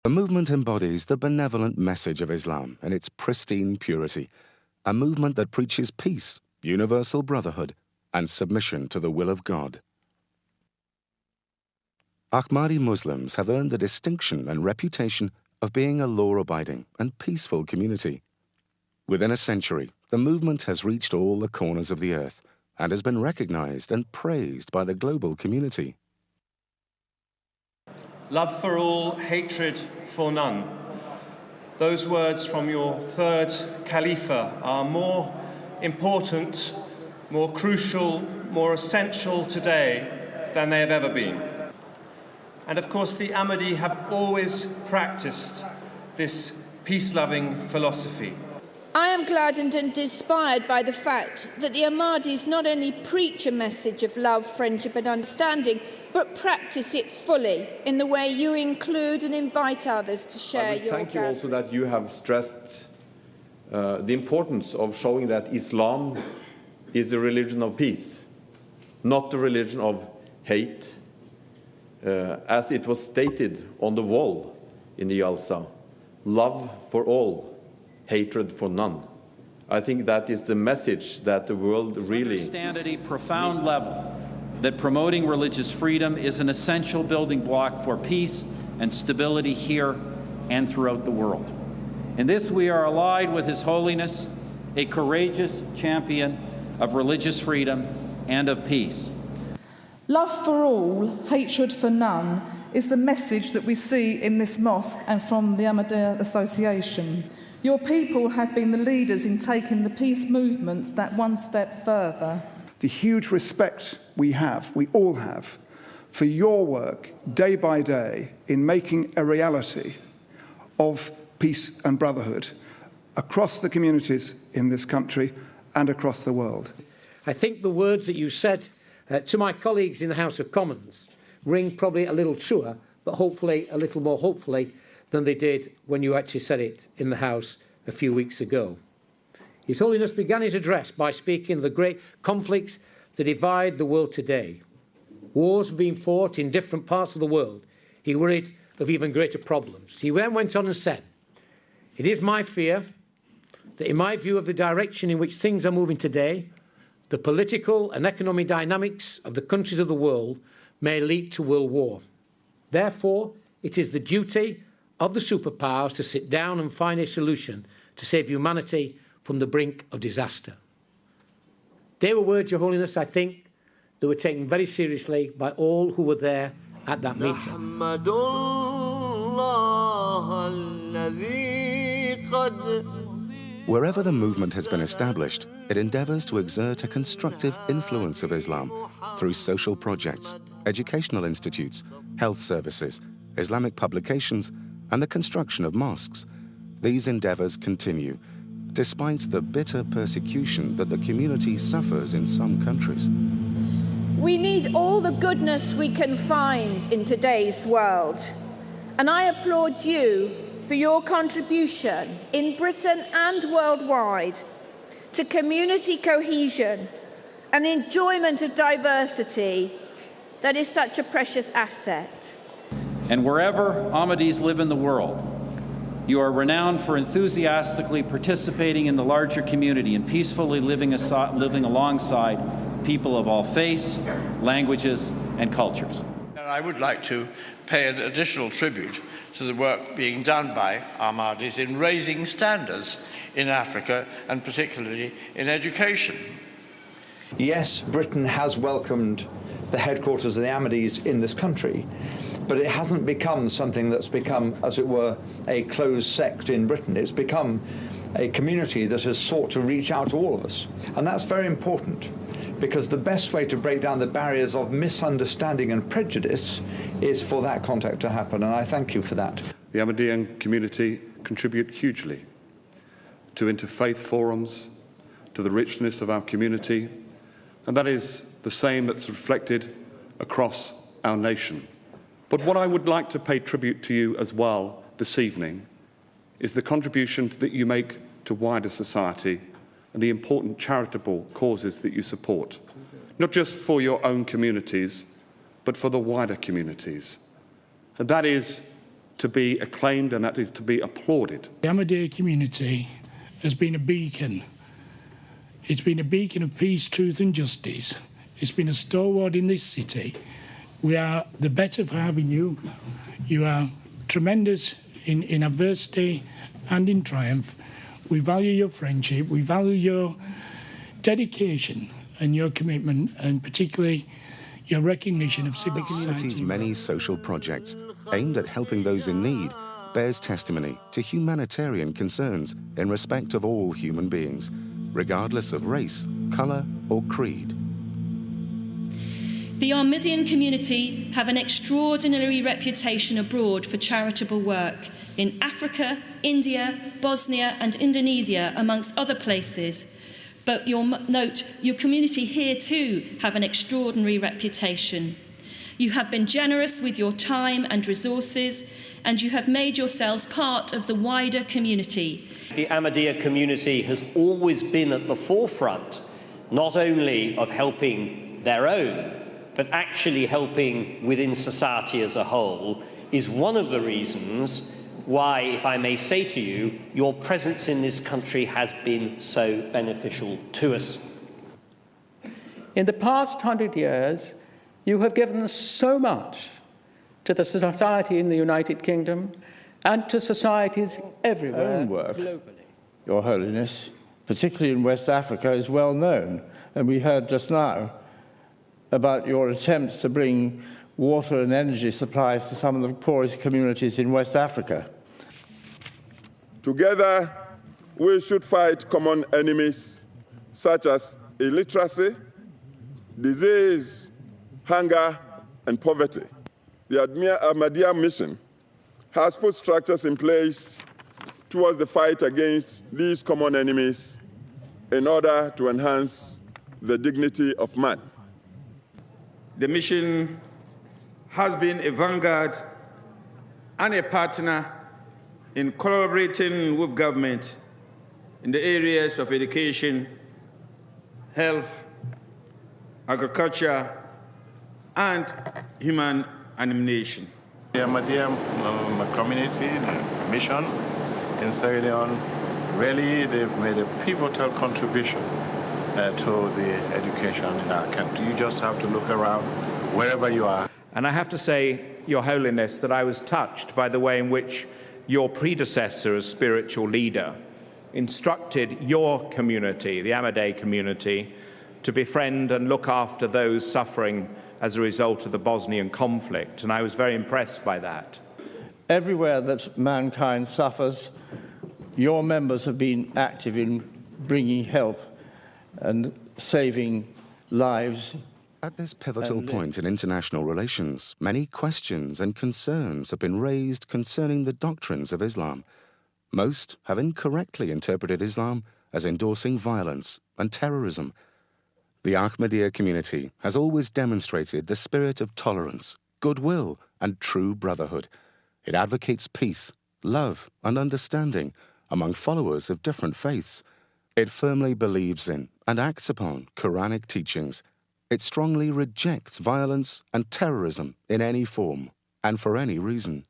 The movement embodies the benevolent message of Islam in its pristine purity, a movement that preaches peace, universal brotherhood, and submission to the will of God. Ahmadi Muslims have earned the distinction and reputation of being a law-abiding and peaceful community. Within a century, the movement has reached all the corners of the earth and has been recognized and praised by the global community. Love for all, hatred for none. Those words from your third Khalifa are more important, more crucial, more essential today than they have ever been. And of course, the Ahmadi have always practiced this peace-loving philosophy. I am gladdened and inspired by the fact that the Ahmadis not only preach a message of love, friendship and understanding, but practice it fully in the way you include and invite others to share your thank you also that you have stressed the importance of showing that Islam is the religion of peace, not the religion of hate, as it was stated on the wall in the Jalsa. Love for all, hatred for none. I think that is the message that the world really understand at a profound level that promoting religious freedom is an essential building block for peace and stability here and throughout the world. In this we are allied with His Holiness, a courageous champion of religious freedom and of peace. Love for all, hatred for none is the message that we see in this mosque and from the Ahmadiyya Association. Your people have been the leaders in taking the peace movement that one step further. The huge respect we all have, for your work day by day in making a reality of peace and brotherhood across the communities in this country and across the world. I think the words that you said to my colleagues in the House of Commons ring probably a little truer, but hopefully a little more hopefully than they did when you actually said it in the House a few weeks ago. His Holiness began his address by speaking of the great conflicts that divide the world today. Wars being fought in different parts of the world. He worried of even greater problems. He then went on and said, "It is my fear that in my view of the direction in which things are moving today, the political and economic dynamics of the countries of the world may lead to world war. Therefore, it is the duty of the superpowers to sit down and find a solution to save humanity from the brink of disaster." They were words, Your Holiness, I think, that were taken very seriously by all who were there at that meeting. Wherever the movement has been established, it endeavors to exert a constructive influence of Islam through social projects, educational institutes, health services, Islamic publications, and the construction of mosques. These endeavors continue, despite the bitter persecution that the community suffers in some countries. We need all the goodness we can find in today's world, and I applaud you for your contribution in Britain and worldwide to community cohesion and the enjoyment of diversity that is such a precious asset. And wherever Ahmadis live in the world, you are renowned for enthusiastically participating in the larger community and peacefully living alongside people of all faiths, languages, and cultures. And I would like to pay an additional tribute to the work being done by Ahmadis in raising standards in Africa and particularly in education. Yes, Britain has welcomed the headquarters of the Ahmadis in this country, but it hasn't become something that's become, as it were, a closed sect in Britain. It's become a community that has sought to reach out to all of us. And that's very important, because the best way to break down the barriers of misunderstanding and prejudice is for that contact to happen, and I thank you for that. The Ahmadiyyan community contribute hugely to interfaith forums, to the richness of our community, and that is the same that's reflected across our nation. But what I would like to pay tribute to you as well this evening is the contribution that you make to wider society and the important charitable causes that you support, not just for your own communities, but for the wider communities. And that is to be acclaimed and that is to be applauded. The Ahmadiyya community has been a beacon. It's been a beacon of peace, truth and justice. It's been a stalwart in this city. We are the better for having you. You are tremendous in adversity and in triumph. We value your friendship. We value your dedication and your commitment, and particularly your recognition of civic society. City's many social projects aimed at helping those in need bears testimony to humanitarian concerns in respect of all human beings, regardless of race, colour or creed. The Ahmadiyyan community have an extraordinary reputation abroad for charitable work in Africa, India, Bosnia and Indonesia, amongst other places. But you'll note your community here too have an extraordinary reputation. You have been generous with your time and resources, and you have made yourselves part of the wider community. The Ahmadiyya community has always been at the forefront, not only of helping their own, but actually helping within society as a whole, is one of the reasons why, if I may say to you, your presence in this country has been so beneficial to us. In the past 100 years, you have given so much to the society in the United Kingdom and to societies everywhere globally. Your Holiness, particularly in West Africa, is well known, and we heard just now about your attempts to bring water and energy supplies to some of the poorest communities in West Africa. Together, we should fight common enemies such as illiteracy, disease, hunger, and poverty. The Ahmadiyya mission has put structures in place towards the fight against these common enemies in order to enhance the dignity of man. The mission has been a vanguard and a partner in collaborating with government in the areas of education, health, agriculture, and human animation. The Ahmadiyya community, the mission in Sierra Leone, really they've made a pivotal contribution to the education in our country. You just have to look around wherever you are. And I have to say, Your Holiness, that I was touched by the way in which your predecessor as spiritual leader instructed your community, the Ahmadiyya community, to befriend and look after those suffering as a result of the Bosnian conflict. And I was very impressed by that. Everywhere that mankind suffers, your members have been active in bringing help and saving lives. At this pivotal point in international relations, many questions and concerns have been raised concerning the doctrines of Islam. Most have incorrectly interpreted Islam as endorsing violence and terrorism. The Ahmadiyya community has always demonstrated the spirit of tolerance, goodwill, and true brotherhood. It advocates peace, love, and understanding among followers of different faiths. It firmly believes in and acts upon Quranic teachings. It strongly rejects violence and terrorism in any form and for any reason.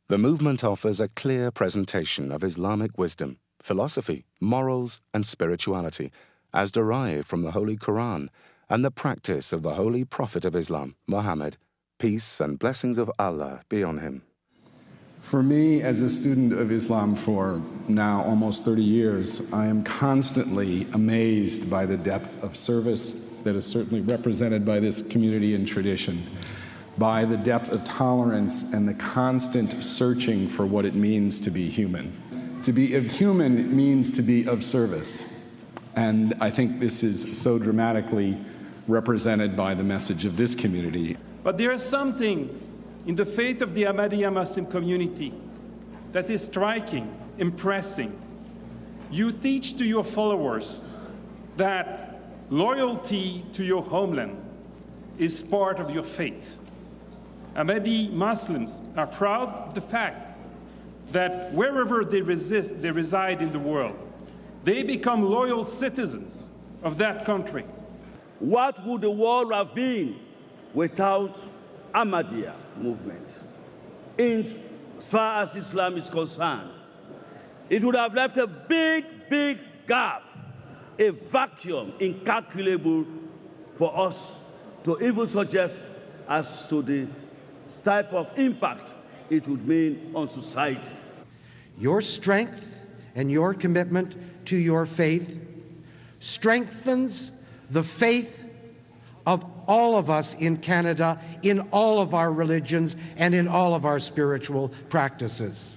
The movement offers a clear presentation of Islamic wisdom, philosophy, morals, and spirituality, as derived from the Holy Quran and the practice of the Holy Prophet of Islam, Muhammad. Peace and blessings of Allah be on him. For me, as a student of Islam for now almost 30 years, I am constantly amazed by the depth of service that is certainly represented by this community and tradition, by the depth of tolerance and the constant searching for what it means to be human. To be of human means to be of service. And I think this is so dramatically represented by the message of this community. But there is something in the faith of the Ahmadiyya Muslim community that is striking, impressing. You teach to your followers that loyalty to your homeland is part of your faith. Ahmadi Muslims are proud of the fact that wherever they reside in the world, they become loyal citizens of that country. What would the world have been without Ahmadiyya movement? In as far as Islam is concerned. It would have left a big, big gap, a vacuum incalculable for us to even suggest as to the type of impact it would mean on society. Your strength and your commitment to your faith strengthens the faith of all of us in Canada, in all of our religions, and in all of our spiritual practices.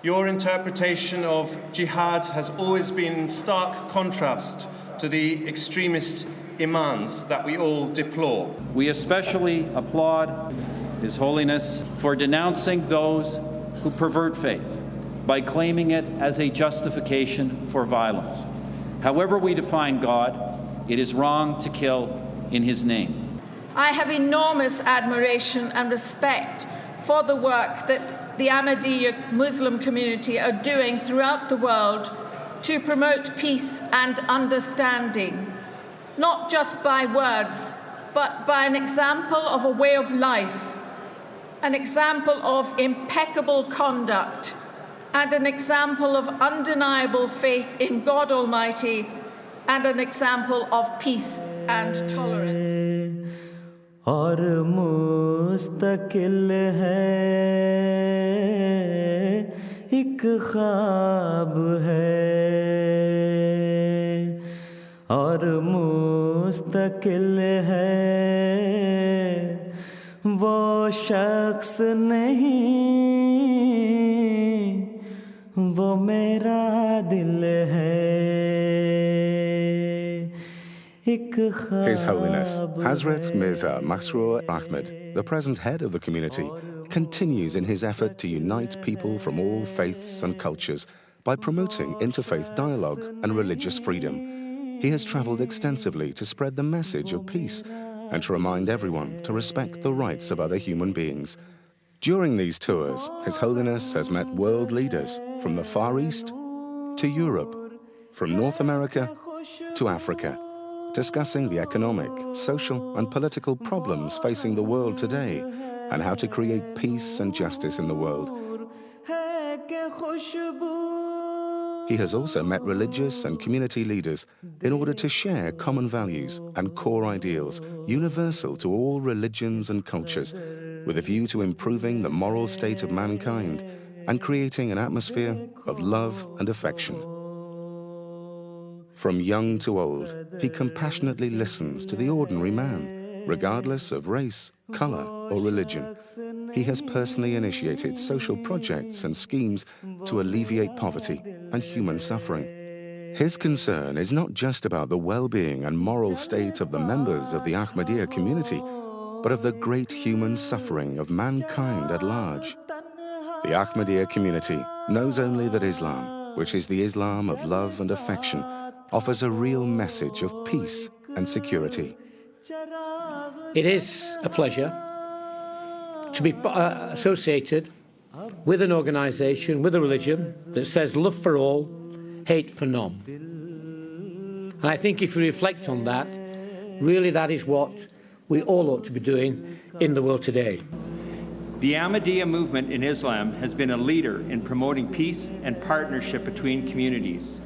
Your interpretation of jihad has always been in stark contrast to the extremist imams that we all deplore. We especially applaud His Holiness for denouncing those who pervert faith by claiming it as a justification for violence. However we define God, it is wrong to kill in His name. I have enormous admiration and respect for the work that the Ahmadiyya Muslim community are doing throughout the world to promote peace and understanding, not just by words, but by an example of a way of life, an example of impeccable conduct, and an example of undeniable faith in God Almighty, and an example of peace and tolerance. और मुस्तकिल है एक ख्वाब है और मुस्तकिल है वो शख्स नहीं वो मेरा दिल है His Holiness Hazrat Mirza Masroor Ahmed, the present head of the community, continues in his effort to unite people from all faiths and cultures by promoting interfaith dialogue and religious freedom. He has travelled extensively to spread the message of peace and to remind everyone to respect the rights of other human beings. During these tours, His Holiness has met world leaders from the Far East to Europe, from North America to Africa, discussing the economic, social and political problems facing the world today and how to create peace and justice in the world. He has also met religious and community leaders in order to share common values and core ideals universal to all religions and cultures, with a view to improving the moral state of mankind and creating an atmosphere of love and affection. From young to old, he compassionately listens to the ordinary man, regardless of race, colour or religion. He has personally initiated social projects and schemes to alleviate poverty and human suffering. His concern is not just about the well-being and moral state of the members of the Ahmadiyya community, but of the great human suffering of mankind at large. The Ahmadiyya community knows only that Islam, which is the Islam of love and affection, offers a real message of peace and security. It is a pleasure to be associated with an organisation, with a religion that says love for all, hate for none. And I think if we reflect on that, really that is what we all ought to be doing in the world today. The Ahmadiyya movement in Islam has been a leader in promoting peace and partnership between communities.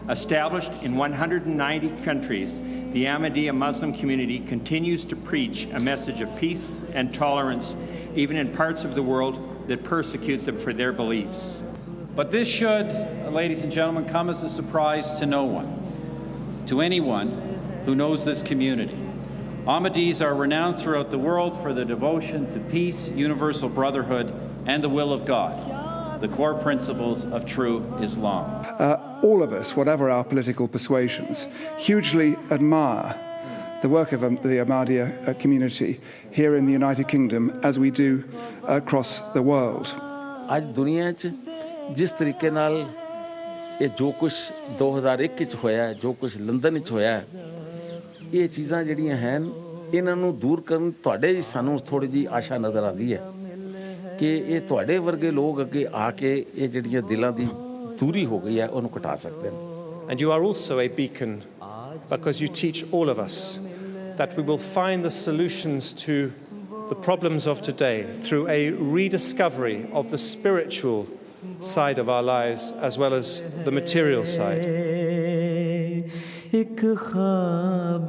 Established in 190 countries, the Ahmadiyya Muslim community continues to preach a message of peace and tolerance, even in parts of the world that persecute them for their beliefs. But this should, ladies and gentlemen, come as a surprise to no one, to anyone who knows this community. Ahmadis are renowned throughout the world for their devotion to peace, universal brotherhood, and the will of God, the core principles of true Islam. All of us, whatever our political persuasions, hugely admire the work of the Ahmadiyya community here in the United Kingdom, as we do across the world. आज दुनिया च जिस तरीके नाल ये जो कुछ 2001 च होया है, जो कुछ लंदन च होया है, ये चीज़ां ਜਿਹੜੀਆਂ ਹਨ ਇਹਨਾਂ ਨੂੰ ਦੂਰ ਕਰਨ ਤੁਹਾਡੇ ਜੀ ਸਾਨੂੰ ਥੋੜੀ ਜੀ ਆਸ਼ਾ ਨਜ਼ਰ ਆਉਂਦੀ ਹੈ ਕਿ ਇਹ ਤੁਹਾਡੇ ਵਰਗੇ ਲੋਕ ਅੱਗੇ ਆ ਕੇ ਇਹ ਜਿਹੜੀਆਂ ਦਿਲਾਂ ਦੀ ਦੂਰੀ ਹੋ ਗਈ ਹੈ ਉਹਨੂੰ ਘਟਾ ਸਕਦੇ ਨੇ. And you are also a beacon because you teach all of us that we will find the solutions to the problems of today through a rediscovery of the spiritual side of our lives as well as the material side. एक ख्वाब